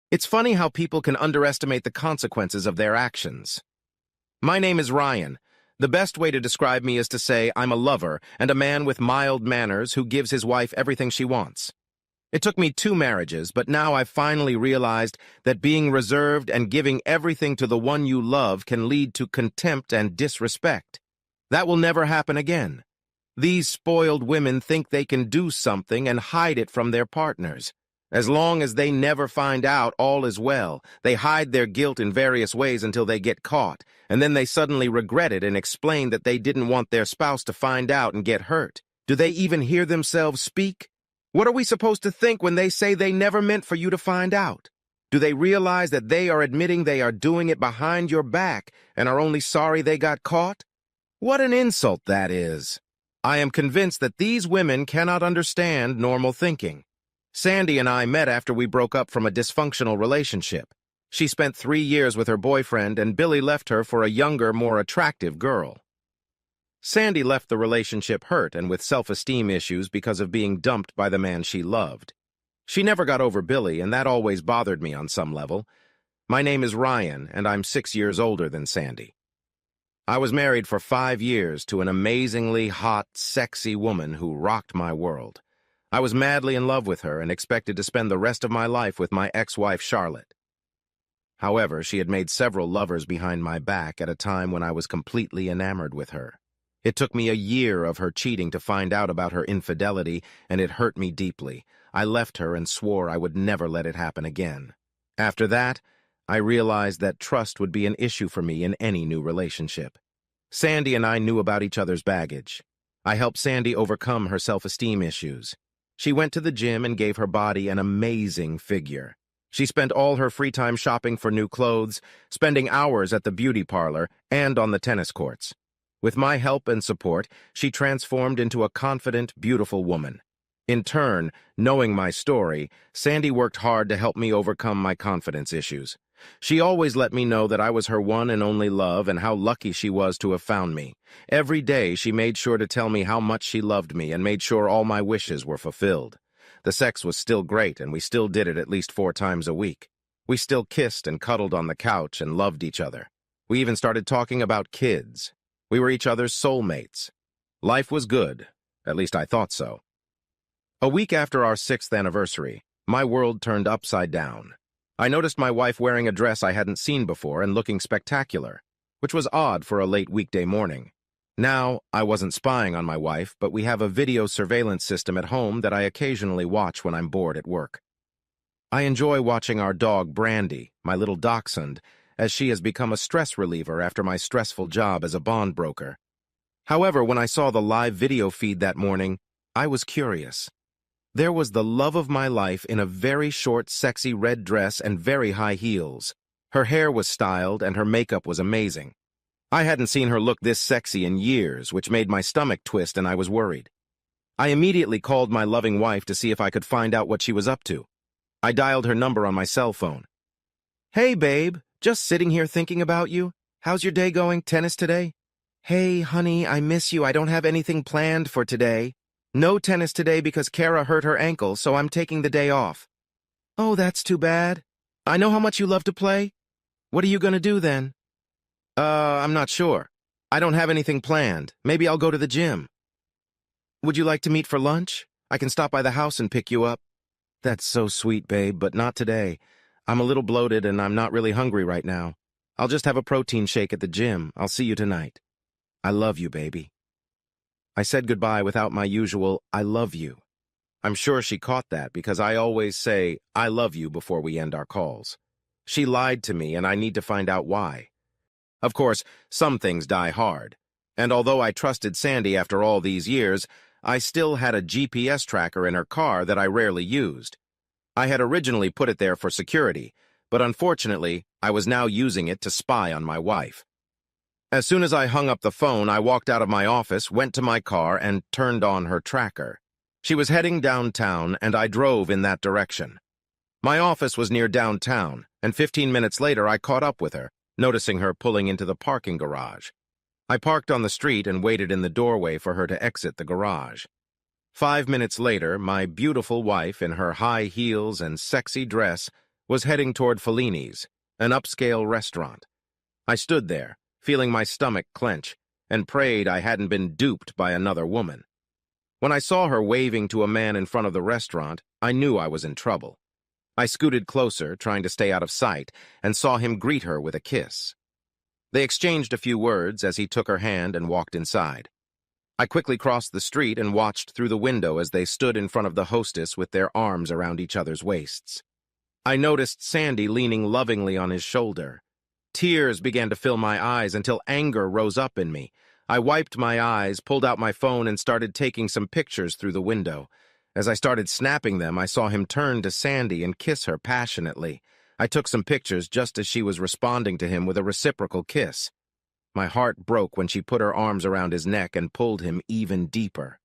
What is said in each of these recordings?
It's funny how people can underestimate the consequences of their actions. My name is Ryan. The best way to describe me is to say I'm a lover and a man with mild manners who gives his wife everything she wants. It took me 2 marriages, but now I've finally realized that being reserved and giving everything to the one you love can lead to contempt and disrespect. That will never happen again. These spoiled women think they can do something and hide it from their partners. As long as they never find out, all is well. They hide their guilt in various ways until they get caught, and then they suddenly regret it and explain that they didn't want their spouse to find out and get hurt. Do they even hear themselves speak? What are we supposed to think when they say they never meant for you to find out? Do they realize that they are admitting they are doing it behind your back and are only sorry they got caught? What an insult that is. I am convinced that these women cannot understand normal thinking. Sandy and I met after we broke up from a dysfunctional relationship. She spent 3 years with her boyfriend, and Billy left her for a younger, more attractive girl. Sandy left the relationship hurt and with self-esteem issues because of being dumped by the man she loved. She never got over Billy, and that always bothered me on some level. My name is Ryan, and I'm 6 years older than Sandy. I was married for 5 years to an amazingly hot, sexy woman who rocked my world. I was madly in love with her and expected to spend the rest of my life with my ex-wife, Charlotte. However, she had made several lovers behind my back at a time when I was completely enamored with her. It took me a year of her cheating to find out about her infidelity, and it hurt me deeply. I left her and swore I would never let it happen again. After that, I realized that trust would be an issue for me in any new relationship. Sandy and I knew about each other's baggage. I helped Sandy overcome her self-esteem issues. She went to the gym and gave her body an amazing figure. She spent all her free time shopping for new clothes, spending hours at the beauty parlor and on the tennis courts. With my help and support, she transformed into a confident, beautiful woman. In turn, knowing my story, Sandy worked hard to help me overcome my confidence issues. She always let me know that I was her one and only love and how lucky she was to have found me. Every day, she made sure to tell me how much she loved me and made sure all my wishes were fulfilled. The sex was still great, and we still did it at least 4 times a week. We still kissed and cuddled on the couch and loved each other. We even started talking about kids. We were each other's soulmates. Life was good. At least I thought so. A week after our 6th anniversary, my world turned upside down. I noticed my wife wearing a dress I hadn't seen before and looking spectacular, which was odd for a late weekday morning. Now, I wasn't spying on my wife, but we have a video surveillance system at home that I occasionally watch when I'm bored at work. I enjoy watching our dog Brandy, my little dachshund, as she has become a stress reliever after my stressful job as a bond broker. However, when I saw the live video feed that morning, I was curious. There was the love of my life in a very short, sexy red dress and very high heels. Her hair was styled and her makeup was amazing. I hadn't seen her look this sexy in years, which made my stomach twist and I was worried. I immediately called my loving wife to see if I could find out what she was up to. I dialed her number on my cell phone. "Hey, babe, just sitting here thinking about you. How's your day going? Tennis today?" "Hey, honey, I miss you. I don't have anything planned for today. No tennis today because Kara hurt her ankle, so I'm taking the day off." "Oh, that's too bad. I know how much you love to play. What are you going to do then?" I'm not sure. I don't have anything planned. Maybe I'll go to the gym." "Would you like to meet for lunch? I can stop by the house and pick you up." "That's so sweet, babe, but not today. I'm a little bloated and I'm not really hungry right now. I'll just have a protein shake at the gym. I'll see you tonight. I love you, baby." I said goodbye without my usual, "I love you." I'm sure she caught that because I always say, "I love you" before we end our calls. She lied to me and I need to find out why. Of course, some things die hard. And although I trusted Sandy after all these years, I still had a GPS tracker in her car that I rarely used. I had originally put it there for security, but unfortunately, I was now using it to spy on my wife. As soon as I hung up the phone, I walked out of my office, went to my car, and turned on her tracker. She was heading downtown, and I drove in that direction. My office was near downtown, and 15 minutes later I caught up with her, noticing her pulling into the parking garage. I parked on the street and waited in the doorway for her to exit the garage. 5 minutes later, my beautiful wife, in her high heels and sexy dress, was heading toward Fellini's, an upscale restaurant. I stood there, feeling my stomach clench, and prayed I hadn't been duped by another woman. When I saw her waving to a man in front of the restaurant, I knew I was in trouble. I scooted closer, trying to stay out of sight, and saw him greet her with a kiss. They exchanged a few words as he took her hand and walked inside. I quickly crossed the street and watched through the window as they stood in front of the hostess with their arms around each other's waists. I noticed Sandy leaning lovingly on his shoulder. Tears began to fill my eyes until anger rose up in me. I wiped my eyes, pulled out my phone, and started taking some pictures through the window. As I started snapping them, I saw him turn to Sandy and kiss her passionately. I took some pictures just as she was responding to him with a reciprocal kiss. My heart broke when she put her arms around his neck and pulled him even deeper.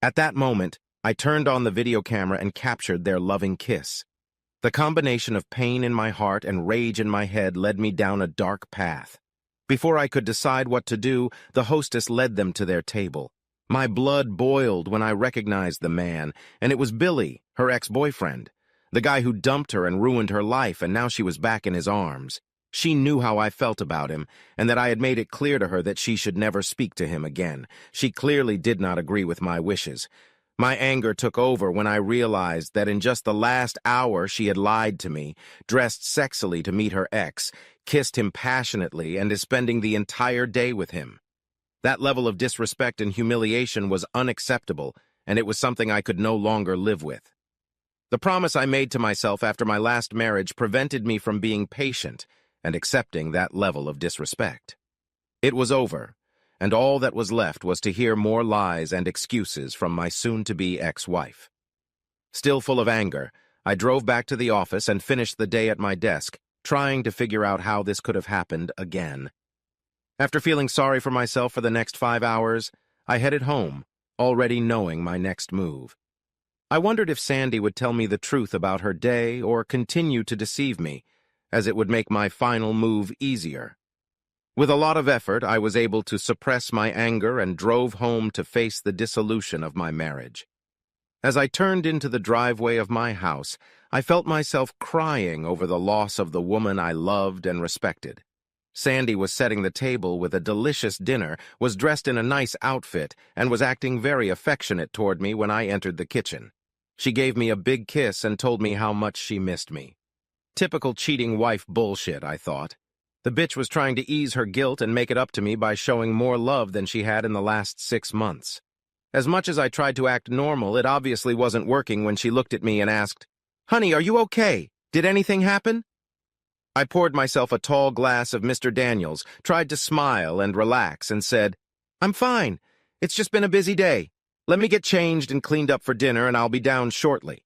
At that moment, I turned on the video camera and captured their loving kiss. The combination of pain in my heart and rage in my head led me down a dark path. Before I could decide what to do, the hostess led them to their table. My blood boiled when I recognized the man, and it was Billy, her ex-boyfriend, the guy who dumped her and ruined her life, and now she was back in his arms. She knew how I felt about him, and that I had made it clear to her that she should never speak to him again. She clearly did not agree with my wishes. My anger took over when I realized that in just the last hour she had lied to me, dressed sexily to meet her ex, kissed him passionately, and is spending the entire day with him. That level of disrespect and humiliation was unacceptable, and it was something I could no longer live with. The promise I made to myself after my last marriage prevented me from being patient and accepting that level of disrespect. It was over, and all that was left was to hear more lies and excuses from my soon-to-be ex-wife. Still full of anger, I drove back to the office and finished the day at my desk, trying to figure out how this could have happened again. After feeling sorry for myself for the next 5 hours, I headed home, already knowing my next move. I wondered if Sandy would tell me the truth about her day or continue to deceive me, as it would make my final move easier. With a lot of effort, I was able to suppress my anger and drove home to face the dissolution of my marriage. As I turned into the driveway of my house, I felt myself crying over the loss of the woman I loved and respected. Sandy was setting the table with a delicious dinner, was dressed in a nice outfit, and was acting very affectionate toward me when I entered the kitchen. She gave me a big kiss and told me how much she missed me. Typical cheating wife bullshit, I thought. The bitch was trying to ease her guilt and make it up to me by showing more love than she had in the last 6 months. As much as I tried to act normal, it obviously wasn't working when she looked at me and asked, "Honey, are you okay? Did anything happen?" I poured myself a tall glass of Mr. Daniels, tried to smile and relax, and said, "I'm fine. It's just been a busy day. Let me get changed and cleaned up for dinner, and I'll be down shortly."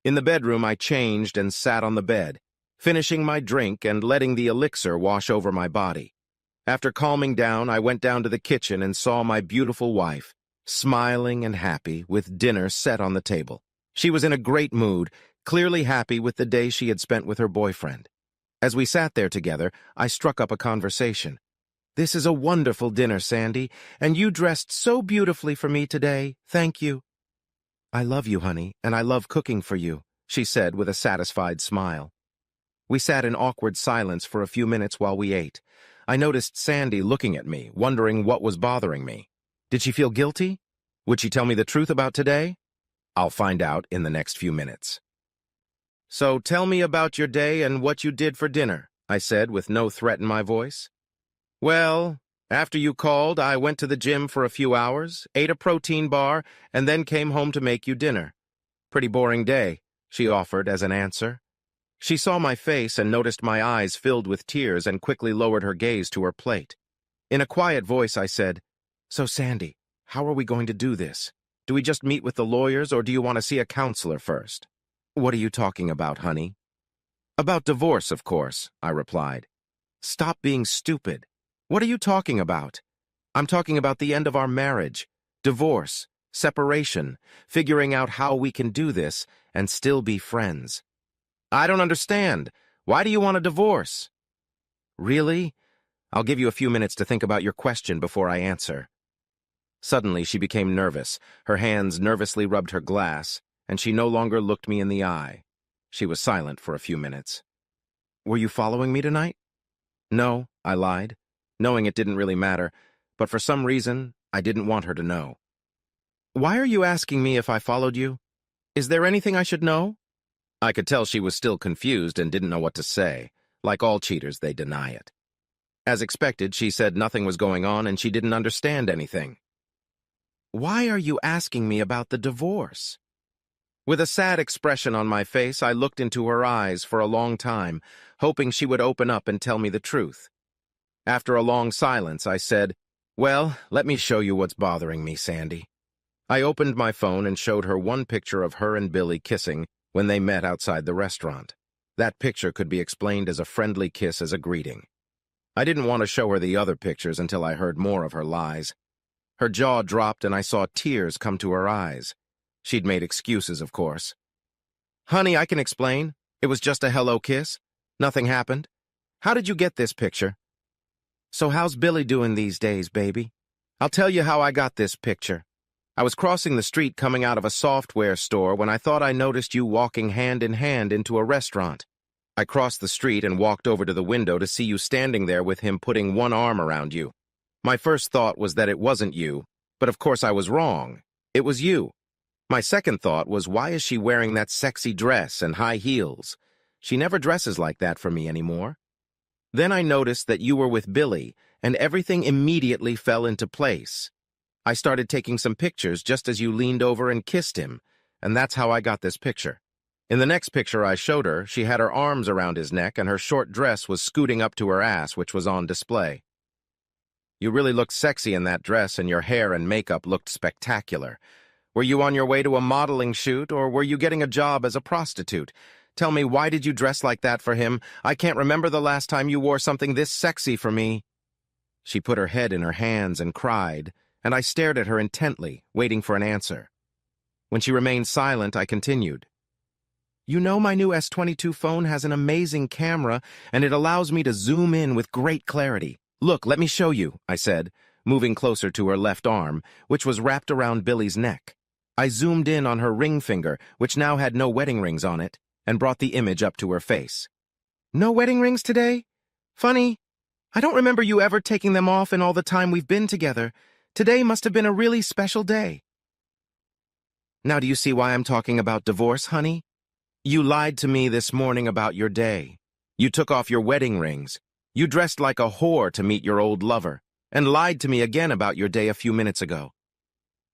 In the bedroom, I changed and sat on the bed, finishing my drink and letting the elixir wash over my body. After calming down, I went down to the kitchen and saw my beautiful wife, smiling and happy, with dinner set on the table. She was in a great mood, clearly happy with the day she had spent with her boyfriend. As we sat there together, I struck up a conversation. "This is a wonderful dinner, Sandy, and you dressed so beautifully for me today. Thank you." "I love you, honey, and I love cooking for you," she said with a satisfied smile. We sat in awkward silence for a few minutes while we ate. I noticed Sandy looking at me, wondering what was bothering me. Did she feel guilty? Would she tell me the truth about today? I'll find out in the next few minutes. "So tell me about your day and what you did for dinner," I said with no threat in my voice. "Well, after you called, I went to the gym for a few hours, ate a protein bar, and then came home to make you dinner. Pretty boring day," she offered as an answer. She saw my face and noticed my eyes filled with tears and quickly lowered her gaze to her plate. In a quiet voice, I said, "So, Sandy, how are we going to do this? Do we just meet with the lawyers, or do you want to see a counselor first?" "What are you talking about, honey?" "About divorce, of course," I replied. "Stop being stupid. What are you talking about?" "I'm talking about the end of our marriage, divorce, separation, figuring out how we can do this and still be friends." "I don't understand. Why do you want a divorce?" "Really? I'll give you a few minutes to think about your question before I answer." Suddenly, she became nervous. Her hands nervously rubbed her glass, and she no longer looked me in the eye. She was silent for a few minutes. Were you following me tonight? No, I lied, knowing it didn't really matter, but for some reason, I didn't want her to know. Why are you asking me if I followed you? Is there anything I should know? I could tell she was still confused and didn't know what to say. Like all cheaters, they deny it. As expected, she said nothing was going on and she didn't understand anything. Why are you asking me about the divorce? With a sad expression on my face, I looked into her eyes for a long time, hoping she would open up and tell me the truth. After a long silence, I said, "Well, let me show you what's bothering me, Sandy." I opened my phone and showed her one picture of her and Billy kissing when they met outside the restaurant. That picture could be explained as a friendly kiss as a greeting. I didn't want to show her the other pictures until I heard more of her lies. Her jaw dropped and I saw tears come to her eyes. She'd made excuses, of course. Honey, I can explain. It was just a hello kiss. Nothing happened. How did you get this picture? So how's Billy doing these days, baby? I'll tell you how I got this picture. I was crossing the street coming out of a software store when I thought I noticed you walking hand in hand into a restaurant. I crossed the street and walked over to the window to see you standing there with him putting one arm around you. My first thought was that it wasn't you, but of course I was wrong. It was you. My second thought was, why is she wearing that sexy dress and high heels? She never dresses like that for me anymore. Then I noticed that you were with Billy, and everything immediately fell into place. I started taking some pictures just as you leaned over and kissed him, and that's how I got this picture. In the next picture I showed her, she had her arms around his neck and her short dress was scooting up to her ass, which was on display. You really looked sexy in that dress, and your hair and makeup looked spectacular. Were you on your way to a modeling shoot, or were you getting a job as a prostitute? Tell me, why did you dress like that for him? I can't remember the last time you wore something this sexy for me. She put her head in her hands and cried, and I stared at her intently, waiting for an answer. When she remained silent, I continued. You know my new S22 phone has an amazing camera, and it allows me to zoom in with great clarity. Look, let me show you, I said, moving closer to her left arm, which was wrapped around Billy's neck. I zoomed in on her ring finger, which now had no wedding rings on it, and brought the image up to her face. No wedding rings today? Funny. I don't remember you ever taking them off in all the time we've been together. Today must have been a really special day. Now do you see why I'm talking about divorce, honey? You lied to me this morning about your day. You took off your wedding rings. You dressed like a whore to meet your old lover, and lied to me again about your day a few minutes ago.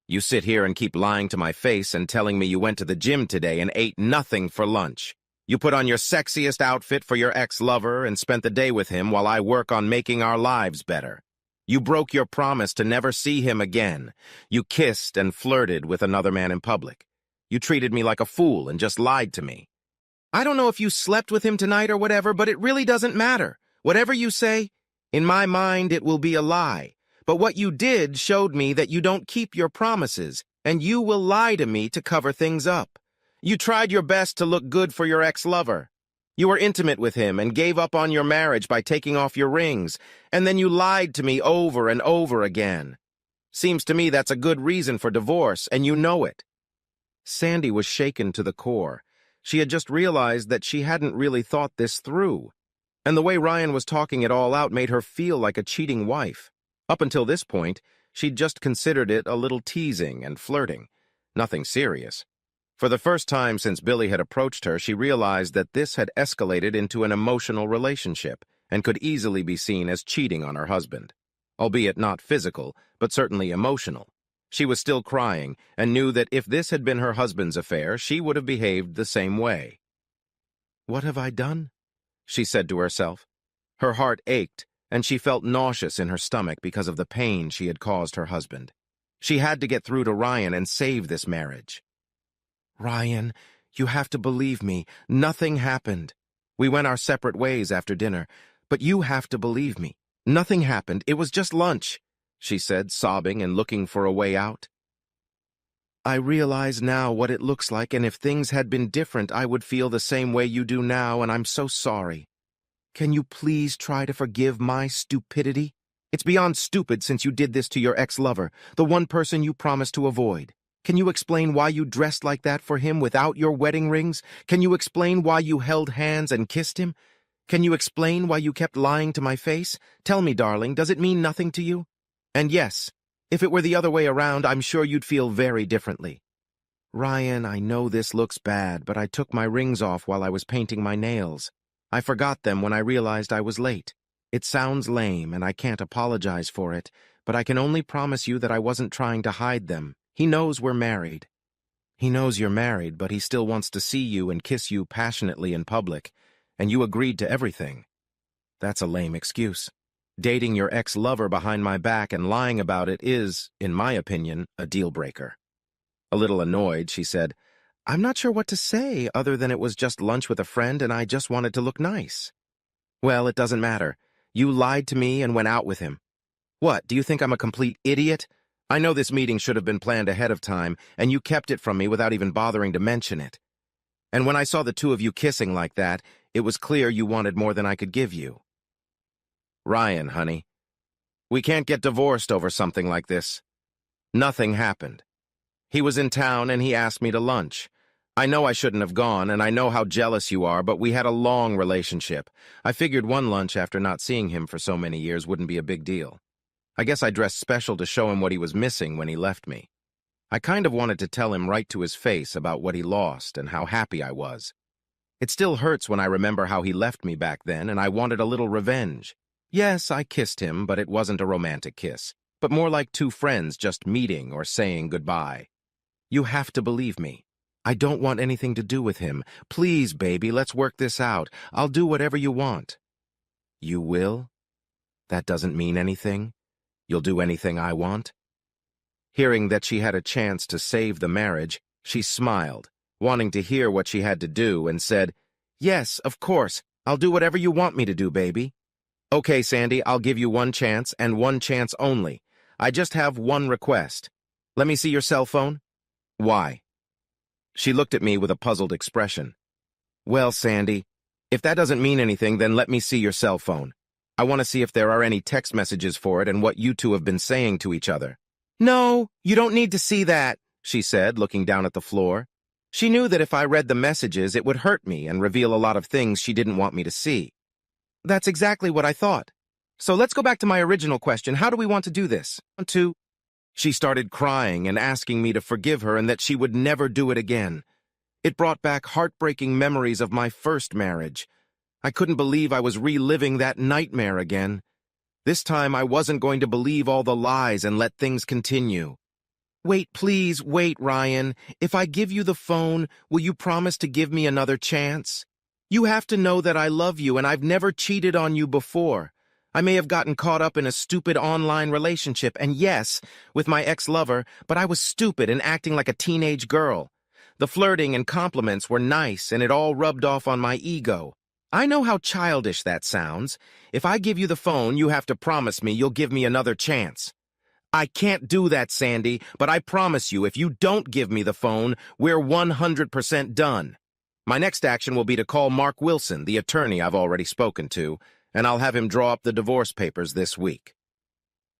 You sit here and keep lying to my face and telling me you went to the gym today and ate nothing for lunch. You put on your sexiest outfit for your ex-lover and spent the day with him while I work on making our lives better. You broke your promise to never see him again. You kissed and flirted with another man in public. You treated me like a fool and just lied to me. I don't know if you slept with him tonight or whatever, but it really doesn't matter. Whatever you say, in my mind it will be a lie. But what you did showed me that you don't keep your promises, and you will lie to me to cover things up. You tried your best to look good for your ex-lover. You were intimate with him and gave up on your marriage by taking off your rings, and then you lied to me over and over again. Seems to me that's a good reason for divorce, and you know it. Sandy was shaken to the core. She had just realized that she hadn't really thought this through, and the way Ryan was talking it all out made her feel like a cheating wife. Up until this point, she'd just considered it a little teasing and flirting, nothing serious. For the first time since Billy had approached her, she realized that this had escalated into an emotional relationship and could easily be seen as cheating on her husband, albeit not physical, but certainly emotional. She was still crying and knew that if this had been her husband's affair, she would have behaved the same way. What have I done? She said to herself. Her heart ached, and she felt nauseous in her stomach because of the pain she had caused her husband. She had to get through to Ryan and save this marriage. Ryan, you have to believe me. Nothing happened. We went our separate ways after dinner, but you have to believe me. Nothing happened. It was just lunch, she said, sobbing and looking for a way out. I realize now what it looks like, and if things had been different, I would feel the same way you do now, and I'm so sorry. Can you please try to forgive my stupidity? It's beyond stupid since you did this to your ex-lover, the one person you promised to avoid. Can you explain why you dressed like that for him without your wedding rings? Can you explain why you held hands and kissed him? Can you explain why you kept lying to my face? Tell me, darling, does it mean nothing to you? And yes, if it were the other way around, I'm sure you'd feel very differently. Ryan, I know this looks bad, but I took my rings off while I was painting my nails. I forgot them when I realized I was late. It sounds lame, and I can't apologize for it, but I can only promise you that I wasn't trying to hide them. He knows we're married. He knows you're married, but he still wants to see you and kiss you passionately in public, and you agreed to everything. That's a lame excuse. Dating your ex-lover behind my back and lying about it is, in my opinion, a deal-breaker. A little annoyed, she said, I'm not sure what to say other than it was just lunch with a friend and I just wanted to look nice. Well, it doesn't matter. You lied to me and went out with him. What, do you think I'm a complete idiot? I know this meeting should have been planned ahead of time, and you kept it from me without even bothering to mention it. And when I saw the two of you kissing like that, it was clear you wanted more than I could give you. Ryan, honey, we can't get divorced over something like this. Nothing happened. He was in town and he asked me to lunch. I know I shouldn't have gone, and I know how jealous you are, but we had a long relationship. I figured one lunch after not seeing him for so many years wouldn't be a big deal. I guess I dressed special to show him what he was missing when he left me. I kind of wanted to tell him right to his face about what he lost and how happy I was. It still hurts when I remember how he left me back then, and I wanted a little revenge. Yes, I kissed him, but it wasn't a romantic kiss, but more like two friends just meeting or saying goodbye. You have to believe me. I don't want anything to do with him. Please, baby, let's work this out. I'll do whatever you want. You will? That doesn't mean anything? You'll do anything I want? Hearing that she had a chance to save the marriage, she smiled, wanting to hear what she had to do, and said, Yes, of course. I'll do whatever you want me to do, baby. Okay, Sandy, I'll give you one chance, and one chance only. I just have one request. Let me see your cell phone. Why? She looked at me with a puzzled expression. Well, Sandy, if that doesn't mean anything, then let me see your cell phone. I want to see if there are any text messages for it and what you two have been saying to each other. No, you don't need to see that, she said, looking down at the floor. She knew that if I read the messages, it would hurt me and reveal a lot of things she didn't want me to see. That's exactly what I thought. So let's go back to my original question. How do we want to do this? She started crying and asking me to forgive her and that she would never do it again. It brought back heartbreaking memories of my first marriage. I couldn't believe I was reliving that nightmare again. This time I wasn't going to believe all the lies and let things continue. Wait, please, wait, Ryan. If I give you the phone, will you promise to give me another chance? You have to know that I love you and I've never cheated on you before. I may have gotten caught up in a stupid online relationship, and yes, with my ex-lover, but I was stupid and acting like a teenage girl. The flirting and compliments were nice, and it all rubbed off on my ego. I know how childish that sounds. If I give you the phone, you have to promise me you'll give me another chance. I can't do that, Sandy, but I promise you, if you don't give me the phone, we're 100% done. My next action will be to call Mark Wilson, the attorney I've already spoken to, and I'll have him draw up the divorce papers this week.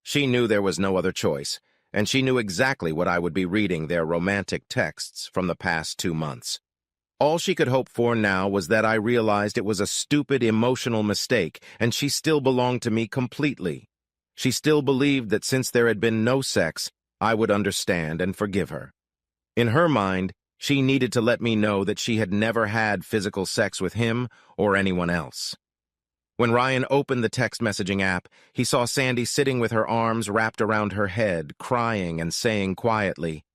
She knew there was no other choice, and she knew exactly what I would be reading their romantic texts from the past 2 months. All she could hope for now was that I realized it was a stupid emotional mistake, and she still belonged to me completely. She still believed that since there had been no sex, I would understand and forgive her. In her mind, she needed to let me know that she had never had physical sex with him or anyone else. When Ryan opened the text messaging app, he saw Sandy sitting with her arms wrapped around her head, crying and saying quietly,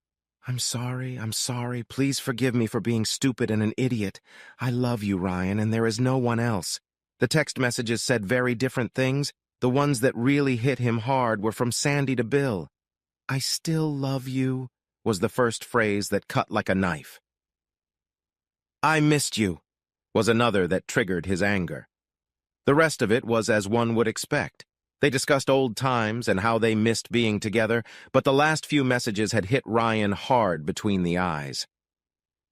I'm sorry, please forgive me for being stupid and an idiot. I love you, Ryan, and there is no one else. The text messages said very different things. The ones that really hit him hard were from Sandy to Bill. I still love you, was the first phrase that cut like a knife. I missed you, was another that triggered his anger. The rest of it was as one would expect. They discussed old times and how they missed being together, but the last few messages had hit Ryan hard between the eyes.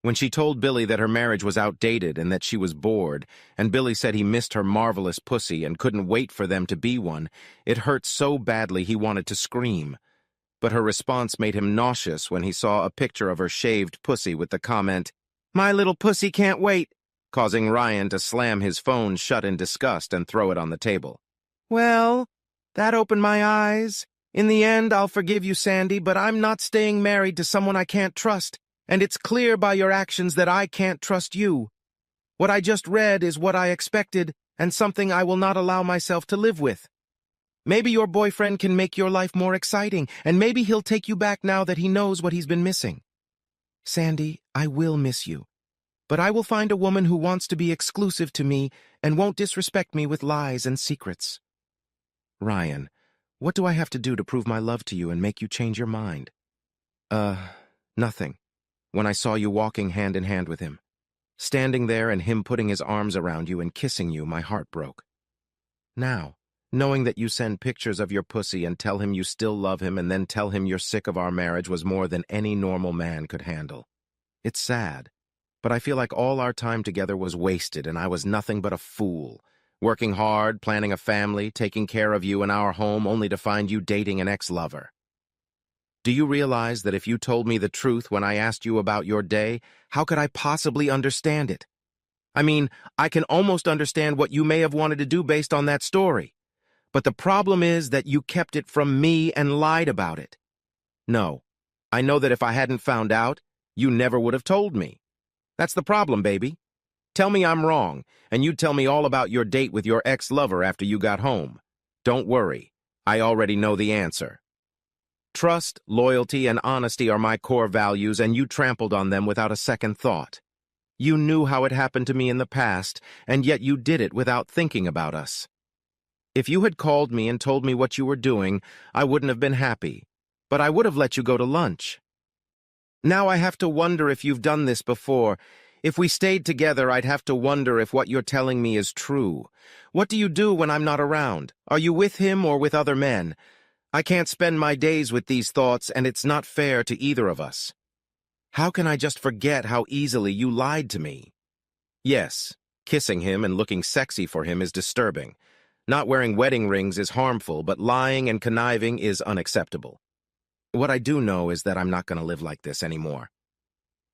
When she told Billy that her marriage was outdated and that she was bored, and Billy said he missed her marvelous pussy and couldn't wait for them to be one, it hurt so badly he wanted to scream. but her response made him nauseous when he saw a picture of her shaved pussy with the comment, "My little pussy can't wait," causing Ryan to slam his phone shut in disgust and throw it on the table. "Well, that opened my eyes. In the end, I'll forgive you, Sandy, but I'm not staying married to someone I can't trust, and it's clear by your actions that I can't trust you. What I just read is what I expected, and something I will not allow myself to live with. Maybe your boyfriend can make your life more exciting, and maybe he'll take you back now that he knows what he's been missing. Sandy, I will miss you, but I will find a woman who wants to be exclusive to me and won't disrespect me with lies and secrets." Ryan, what do I have to do to prove my love to you and make you change your mind? Nothing. When I saw you walking hand in hand with him. Standing there and him putting his arms around you and kissing you, my heart broke. Now, knowing that you send pictures of your pussy and tell him you still love him and then tell him you're sick of our marriage was more than any normal man could handle. It's sad, but I feel like all our time together was wasted and I was nothing but a fool, working hard, planning a family, taking care of you in our home only to find you dating an ex-lover. Do you realize that if you told me the truth when I asked you about your day, how could I possibly understand it? I mean, I can almost understand what you may have wanted to do based on that story. But the problem is that you kept it from me and lied about it. No, I know that if I hadn't found out, you never would have told me. That's the problem, baby. Tell me I'm wrong, and you tell me all about your date with your ex-lover after you got home. Don't worry, I already know the answer. Trust, loyalty, and honesty are my core values, and you trampled on them without a second thought. You knew how it happened to me in the past, and yet you did it without thinking about us. If you had called me and told me what you were doing, I wouldn't have been happy, but I would have let you go to lunch. Now I have to wonder if you've done this before. If we stayed together, I'd have to wonder if what you're telling me is true. What do you do when I'm not around? Are you with him or with other men? I can't spend my days with these thoughts, and it's not fair to either of us. How can I just forget how easily you lied to me? Yes, kissing him and looking sexy for him is disturbing. Not wearing wedding rings is harmful, but lying and conniving is unacceptable. What I do know is that I'm not going to live like this anymore.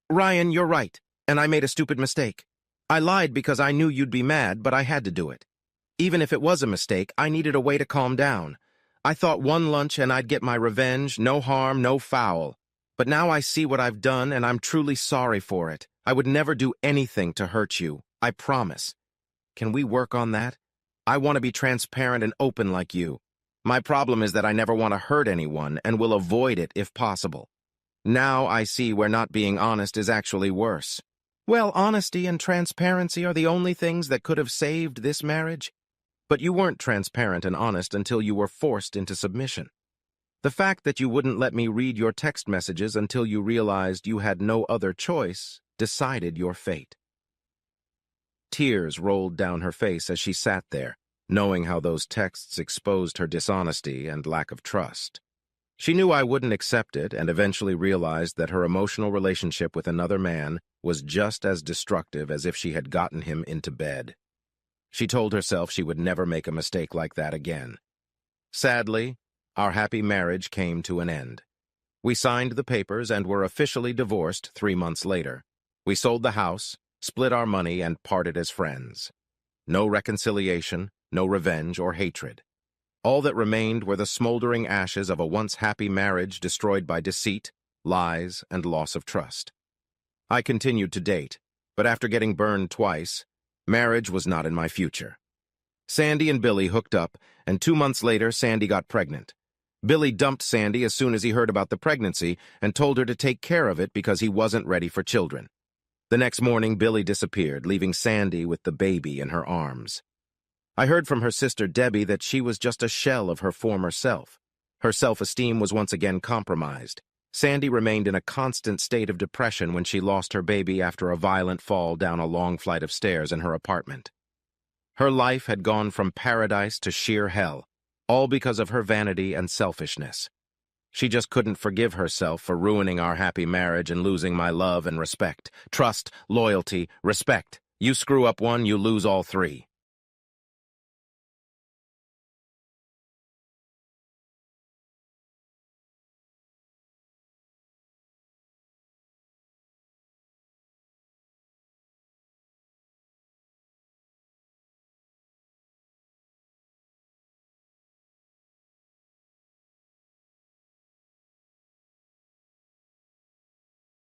Ryan, you're right, and I made a stupid mistake. I lied because I knew you'd be mad, but I had to do it. Even if it was a mistake, I needed a way to calm down. I thought one lunch and I'd get my revenge, no harm, no foul. But now I see what I've done and I'm truly sorry for it. I would never do anything to hurt you, I promise. Can we work on that? I want to be transparent and open like you. My problem is that I never want to hurt anyone and will avoid it if possible. Now I see where not being honest is actually worse. Well, honesty and transparency are the only things that could have saved this marriage. But you weren't transparent and honest until you were forced into submission. The fact that you wouldn't let me read your text messages until you realized you had no other choice decided your fate. Tears rolled down her face as she sat there, knowing how those texts exposed her dishonesty and lack of trust. She knew I wouldn't accept it and eventually realized that her emotional relationship with another man was just as destructive as if she had gotten him into bed. She told herself she would never make a mistake like that again. Sadly, our happy marriage came to an end. We signed the papers and were officially divorced 3 months later. We sold the house, split our money, and parted as friends. No reconciliation, no revenge or hatred. All that remained were the smoldering ashes of a once happy marriage destroyed by deceit, lies, and loss of trust. I continued to date, but after getting burned twice, marriage was not in my future. Sandy and Billy hooked up, and 2 months later, Sandy got pregnant. Billy dumped Sandy as soon as he heard about the pregnancy and told her to take care of it because he wasn't ready for children. The next morning, Billy disappeared, leaving Sandy with the baby in her arms. I heard from her sister Debbie that she was just a shell of her former self. Her self-esteem was once again compromised. Sandy remained in a constant state of depression when she lost her baby after a violent fall down a long flight of stairs in her apartment. Her life had gone from paradise to sheer hell, all because of her vanity and selfishness. She just couldn't forgive herself for ruining our happy marriage and losing my love and respect. Trust, loyalty, respect. You screw up one, you lose all three.